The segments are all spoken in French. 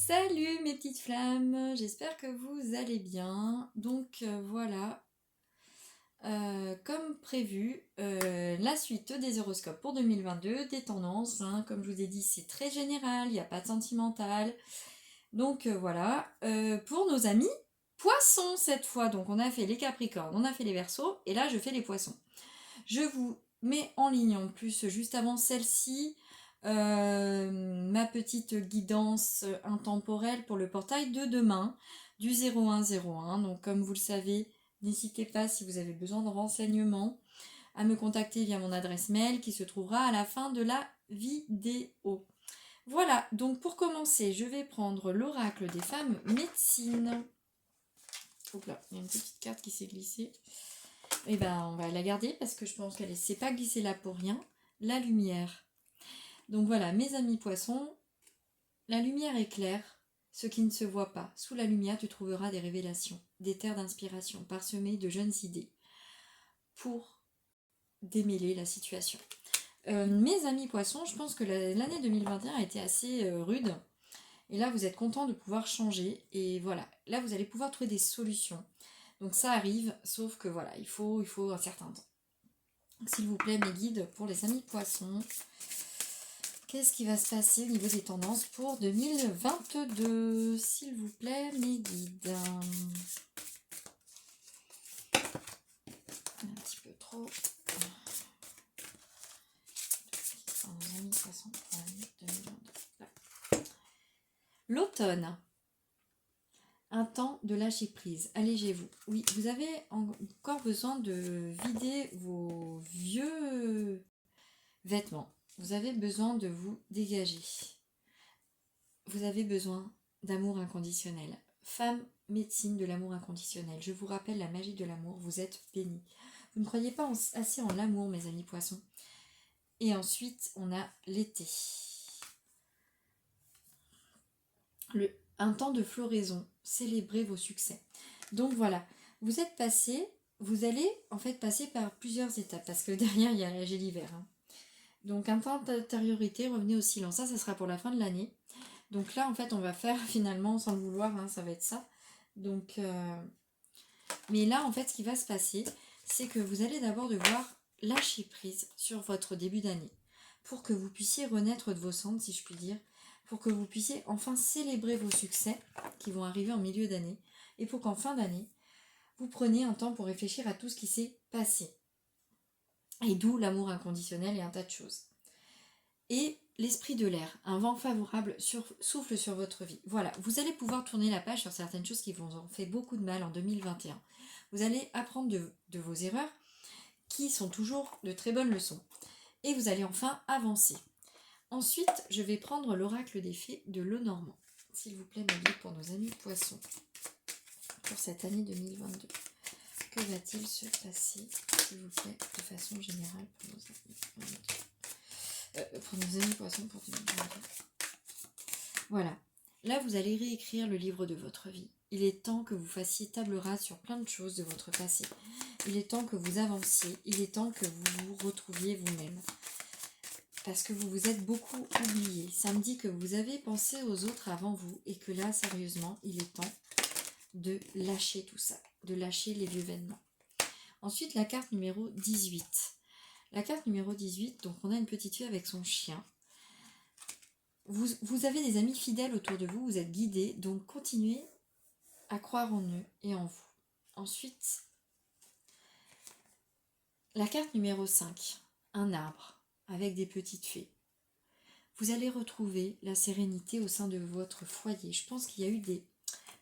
Salut mes petites flammes, j'espère que vous allez bien. Donc voilà, comme prévu, la suite des horoscopes pour 2022, des tendances, hein. Comme je vous ai dit, c'est très général, il n'y a pas de sentimental. Donc voilà, pour nos amis poissons cette fois. Donc on a fait les capricornes, on a fait les verseaux, et là je fais les poissons. Je vous mets en ligne en plus juste avant celle-ci ma petite guidance intemporelle pour le portail de demain du 0101. Donc comme vous le savez, n'hésitez pas si vous avez besoin de renseignements à me contacter via mon adresse mail qui se trouvera à la fin de la vidéo. Voilà, donc pour commencer, je vais prendre l'oracle des femmes médecine. Oups là, il y a une petite carte qui s'est glissée. Et ben on va la garder parce que je pense qu'elle ne s'est pas glissée là pour rien. La lumière. Donc voilà, mes amis poissons, la lumière éclaire ce qui ne se voit pas. Sous la lumière, tu trouveras des révélations, des terres d'inspiration parsemées de jeunes idées pour démêler la situation. Mes amis poissons, je pense que l'année 2021 a été assez rude. Et là, vous êtes contents de pouvoir changer. Et voilà, là, vous allez pouvoir trouver des solutions. Donc ça arrive, sauf que voilà, il faut un certain temps. S'il vous plaît, mes guides pour les amis poissons. Qu'est-ce qui va se passer au niveau des tendances pour 2022? S'il vous plaît, mes guides. Un petit peu trop. L'automne. Un temps de lâcher prise. Allégez-vous. Oui, vous avez encore besoin de vider vos vieux vêtements. Vous avez besoin de vous dégager. Vous avez besoin d'amour inconditionnel. Femme, médecine de l'amour inconditionnel. Je vous rappelle la magie de l'amour. Vous êtes bénis. Vous ne croyez pas assez en l'amour, mes amis poissons. Et ensuite, on a l'été. Un temps de floraison. Célébrez vos succès. Donc voilà, vous allez en fait passer par plusieurs étapes parce que derrière il y a l'âge et l'hiver. Hein. Donc un temps d'intériorité, revenez au silence. Ça sera pour la fin de l'année. Donc là en fait on va faire finalement sans le vouloir, hein, ça va être ça. Donc, mais là en fait ce qui va se passer, c'est que vous allez d'abord devoir lâcher prise sur votre début d'année pour que vous puissiez renaître de vos cendres, si je puis dire, pour que vous puissiez enfin célébrer vos succès qui vont arriver en milieu d'année et pour qu'en fin d'année, vous preniez un temps pour réfléchir à tout ce qui s'est passé. Et d'où l'amour inconditionnel et un tas de choses. Et l'esprit de l'air, un vent favorable souffle sur votre vie. Voilà, vous allez pouvoir tourner la page sur certaines choses qui vous ont fait beaucoup de mal en 2021. Vous allez apprendre de vos erreurs, qui sont toujours de très bonnes leçons. Et vous allez enfin avancer. Ensuite, je vais prendre l'oracle des fées de Lenormand. S'il vous plaît, ma guide pour nos amis poissons. Pour cette année 2022. Que va-t-il se passer, s'il vous plaît, de façon générale pour nos amis poissons pour 2022. Voilà. Là, vous allez réécrire le livre de votre vie. Il est temps que vous fassiez table rase sur plein de choses de votre passé. Il est temps que vous avanciez. Il est temps que vous vous retrouviez vous-même. Parce que vous vous êtes beaucoup oublié. Ça me dit que vous avez pensé aux autres avant vous et que là, sérieusement, il est temps de lâcher tout ça, de lâcher les vieux vêtements. Ensuite, la carte numéro 18. La carte numéro 18, donc on a une petite fille avec son chien. Vous avez des amis fidèles autour de vous, vous êtes guidés, donc continuez à croire en eux et en vous. Ensuite, la carte numéro 5, un arbre avec des petites fées. Vous allez retrouver la sérénité au sein de votre foyer. Je pense qu'il y a eu des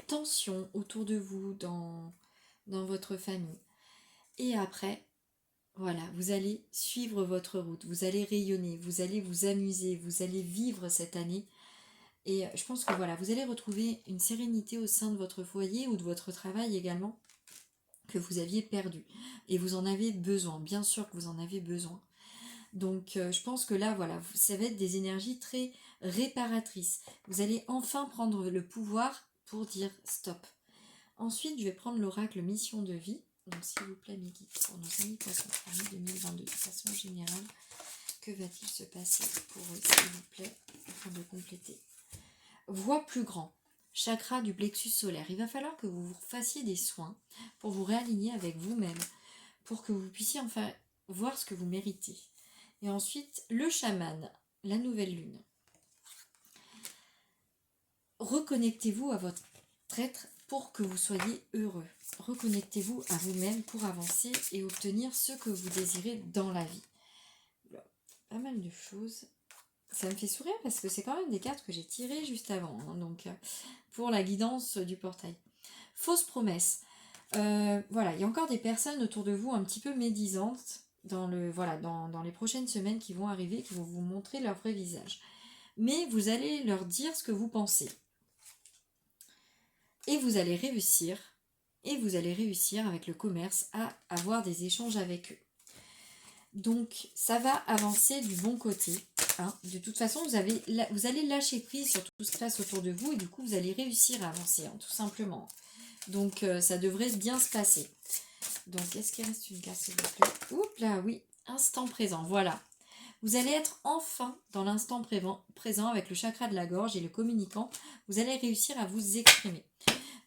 tensions autour de vous dans votre famille. Et après, voilà, vous allez suivre votre route, vous allez rayonner, vous allez vous amuser, vous allez vivre cette année. Et je pense que voilà, vous allez retrouver une sérénité au sein de votre foyer ou de votre travail également que vous aviez perdu. Et vous en avez besoin, bien sûr que vous en avez besoin. Donc je pense que là, voilà, ça va être des énergies très réparatrices. Vous allez enfin prendre le pouvoir pour dire stop. Ensuite, je vais prendre l'oracle mission de vie. Donc s'il vous plaît, mes guides, pour nos amis poissons, année 2022, de façon générale, que va-t-il se passer pour eux, s'il vous plaît, afin de compléter? voie plus grand. Chakra du plexus solaire. Il va falloir que vous fassiez des soins pour vous réaligner avec vous-même, pour que vous puissiez enfin voir ce que vous méritez. Et ensuite, le chaman, la nouvelle lune. Reconnectez-vous à votre être pour que vous soyez heureux. Reconnectez-vous à vous-même pour avancer et obtenir ce que vous désirez dans la vie. Pas mal de choses. Ça me fait sourire parce que c'est quand même des cartes que j'ai tirées juste avant, hein, donc pour la guidance du portail. Fausse promesse. Voilà, il y a encore des personnes autour de vous un petit peu médisantes dans les prochaines semaines qui vont arriver, qui vont vous montrer leur vrai visage. Mais vous allez leur dire ce que vous pensez. Et vous allez réussir avec le commerce à avoir des échanges avec eux. Donc ça va avancer du bon côté. Hein. De toute façon, vous allez lâcher prise sur tout ce qui se passe autour de vous et du coup vous allez réussir à avancer, hein, tout simplement. Donc ça devrait bien se passer. Donc est-ce qu'il reste une carte s'il vous plaît? Oups là, oui, instant présent, voilà. Vous allez être enfin dans l'instant présent avec le chakra de la gorge et le communicant. Vous allez réussir à vous exprimer.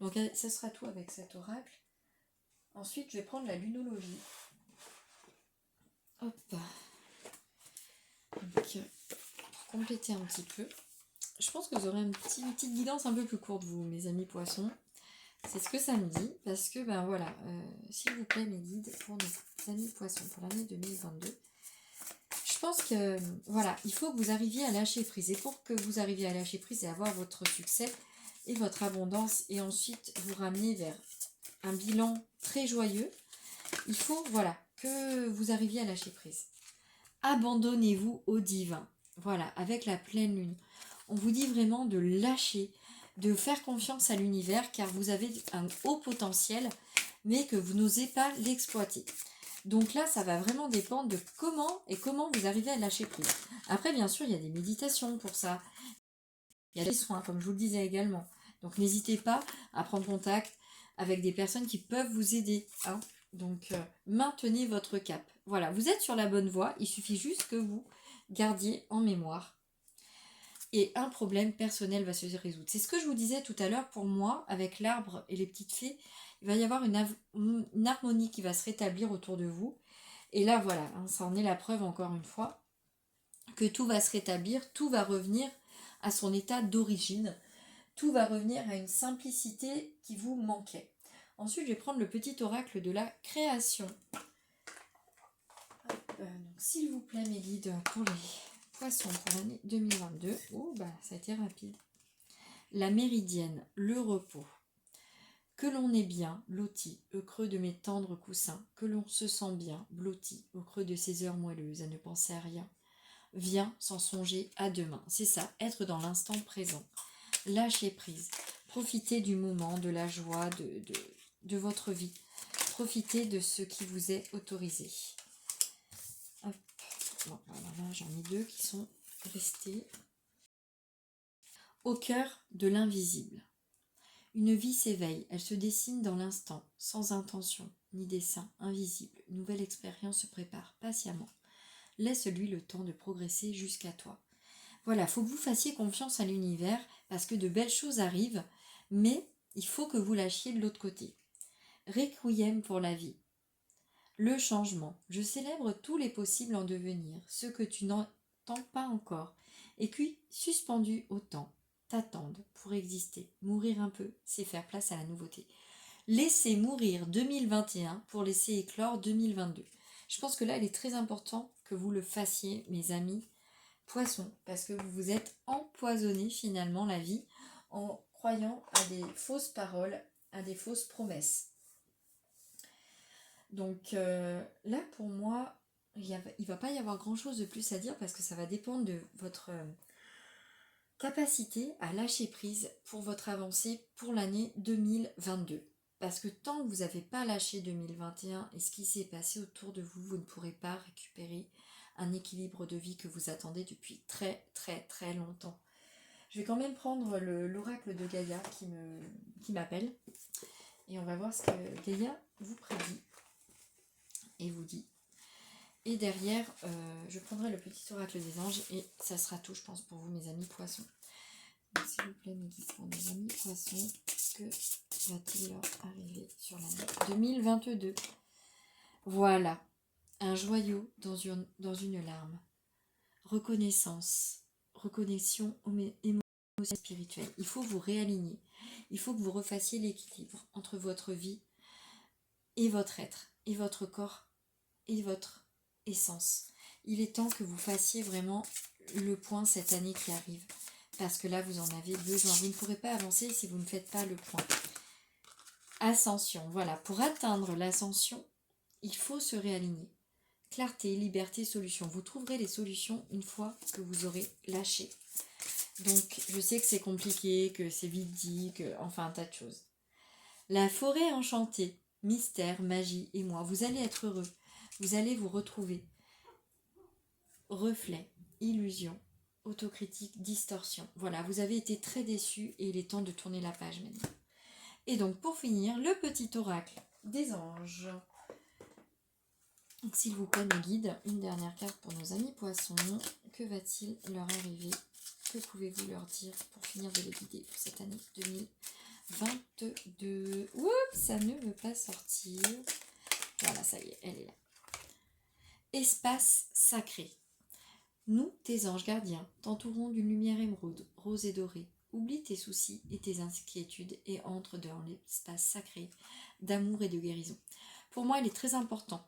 Donc ça sera tout avec cet oracle. Ensuite, je vais prendre la lunologie. Hop. Donc, pour compléter un petit peu, je pense que vous aurez une petite guidance un peu plus courte, vous, mes amis poissons. C'est ce que ça me dit, parce que, ben voilà, s'il vous plaît, mes guides, pour nos amis poissons, pour l'année 2022, je pense que, voilà, il faut que vous arriviez à lâcher prise. Et pour que vous arriviez à lâcher prise et avoir votre succès et votre abondance, et ensuite vous ramener vers un bilan très joyeux, il faut, voilà, que vous arriviez à lâcher prise. Abandonnez-vous au divin. Voilà, avec la pleine lune. On vous dit vraiment de lâcher, de faire confiance à l'univers, car vous avez un haut potentiel, mais que vous n'osez pas l'exploiter. Donc là, ça va vraiment dépendre de comment vous arrivez à lâcher prise. Après, bien sûr, il y a des méditations pour ça. Il y a des soins, comme je vous le disais également. Donc n'hésitez pas à prendre contact avec des personnes qui peuvent vous aider. Hein. Donc maintenez votre cap. Voilà, vous êtes sur la bonne voie. Il suffit juste que vous gardiez en mémoire. Et un problème personnel va se résoudre. C'est ce que je vous disais tout à l'heure pour moi, avec l'arbre et les petites fées. Il va y avoir une harmonie qui va se rétablir autour de vous. Et là, voilà, hein, ça en est la preuve encore une fois, que tout va se rétablir, tout va revenir à son état d'origine, tout va revenir à une simplicité qui vous manquait. Ensuite, je vais prendre le petit oracle de la création. Donc, s'il vous plaît, mes guides, pour les poissons pour l'année 2022. Oh, bah, ça a été rapide. La méridienne, le repos. Que l'on est bien, loti, au creux de mes tendres coussins, que l'on se sent bien, blotti, au creux de ces heures moelleuses, à ne penser à rien. Viens sans songer à demain. C'est ça, être dans l'instant présent. Lâchez prise. Profitez du moment, de la joie, de votre vie. Profitez de ce qui vous est autorisé. Hop. Bon, voilà, j'en ai deux qui sont restés. Au cœur de l'invisible. Une vie s'éveille, elle se dessine dans l'instant, sans intention, ni dessein, invisible. Une nouvelle expérience se prépare patiemment. Laisse-lui le temps de progresser jusqu'à toi. Voilà, faut que vous fassiez confiance à l'univers parce que de belles choses arrivent, mais il faut que vous lâchiez de l'autre côté. Requiem pour la vie. Le changement. Je célèbre tous les possibles en devenir, ceux que tu n'entends pas encore, et puis, suspendus au temps, t'attendent pour exister. Mourir un peu, c'est faire place à la nouveauté. Laissez mourir 2021 pour laisser éclore 2022. Je pense que là, il est très important que vous le fassiez, mes amis poissons, parce que vous vous êtes empoisonné finalement la vie en croyant à des fausses paroles, à des fausses promesses. Donc là, pour moi, il ne va pas y avoir grand-chose de plus à dire parce que ça va dépendre de votre capacité à lâcher prise pour votre avancée pour l'année 2022. Parce que tant que vous n'avez pas lâché 2021 et ce qui s'est passé autour de vous, vous ne pourrez pas récupérer un équilibre de vie que vous attendez depuis très très très longtemps. Je vais quand même prendre l'oracle de Gaïa qui m'appelle et on va voir ce que Gaïa vous prédit et vous dit. Et derrière, je prendrai le petit oracle des anges et ça sera tout, je pense, pour vous, mes amis poissons. s'il vous plaît, mes guides, pour nos amis poissons, que va-t-il leur arriver sur l'année 2022? Voilà, un joyau dans une larme. Reconnaissance, reconnexion émotionnelle spirituelle. Il faut vous réaligner. Il faut que vous refassiez l'équilibre entre votre vie et votre être, et votre corps, et votre essence. Il est temps que vous fassiez vraiment le point cette année qui arrive. Parce que là, vous en avez besoin. Vous ne pourrez pas avancer si vous ne faites pas le point. Ascension, voilà. Pour atteindre l'ascension, il faut se réaligner. Clarté, liberté, solution. Vous trouverez les solutions une fois que vous aurez lâché. Donc, je sais que c'est compliqué, que c'est vite dit, enfin un tas de choses. La forêt enchantée, mystère, magie et moi. Vous allez être heureux. Vous allez vous retrouver. Reflet, illusion, autocritique, distorsion. Voilà, vous avez été très déçus et il est temps de tourner la page maintenant. Et donc, pour finir, le petit oracle des anges. Donc, s'il vous plaît, mes guides, une dernière carte pour nos amis poissons. Que va-t-il leur arriver? Que pouvez-vous leur dire pour finir de les guider pour cette année 2022? Oups, ça ne veut pas sortir. Voilà, ça y est, elle est là. Espace sacré. Nous, tes anges gardiens, t'entourons d'une lumière émeraude, rose et dorée. Oublie tes soucis et tes inquiétudes et entre dans l'espace sacré d'amour et de guérison. Pour moi, il est très important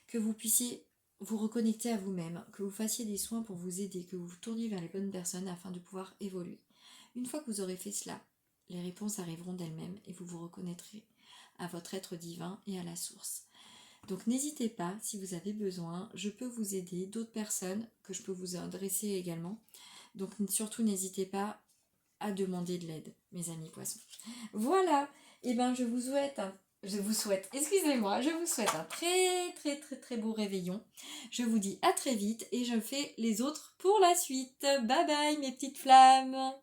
que vous puissiez vous reconnecter à vous-même, que vous fassiez des soins pour vous aider, que vous vous tourniez vers les bonnes personnes afin de pouvoir évoluer. Une fois que vous aurez fait cela, les réponses arriveront d'elles-mêmes et vous vous reconnaîtrez à votre être divin et à la source. Donc n'hésitez pas, si vous avez besoin, je peux vous aider, d'autres personnes que je peux vous adresser également. Donc surtout n'hésitez pas à demander de l'aide, mes amis poissons. Voilà, et bien je vous souhaite un très beau réveillon. Je vous dis à très vite et je fais les autres pour la suite. Bye bye mes petites flammes.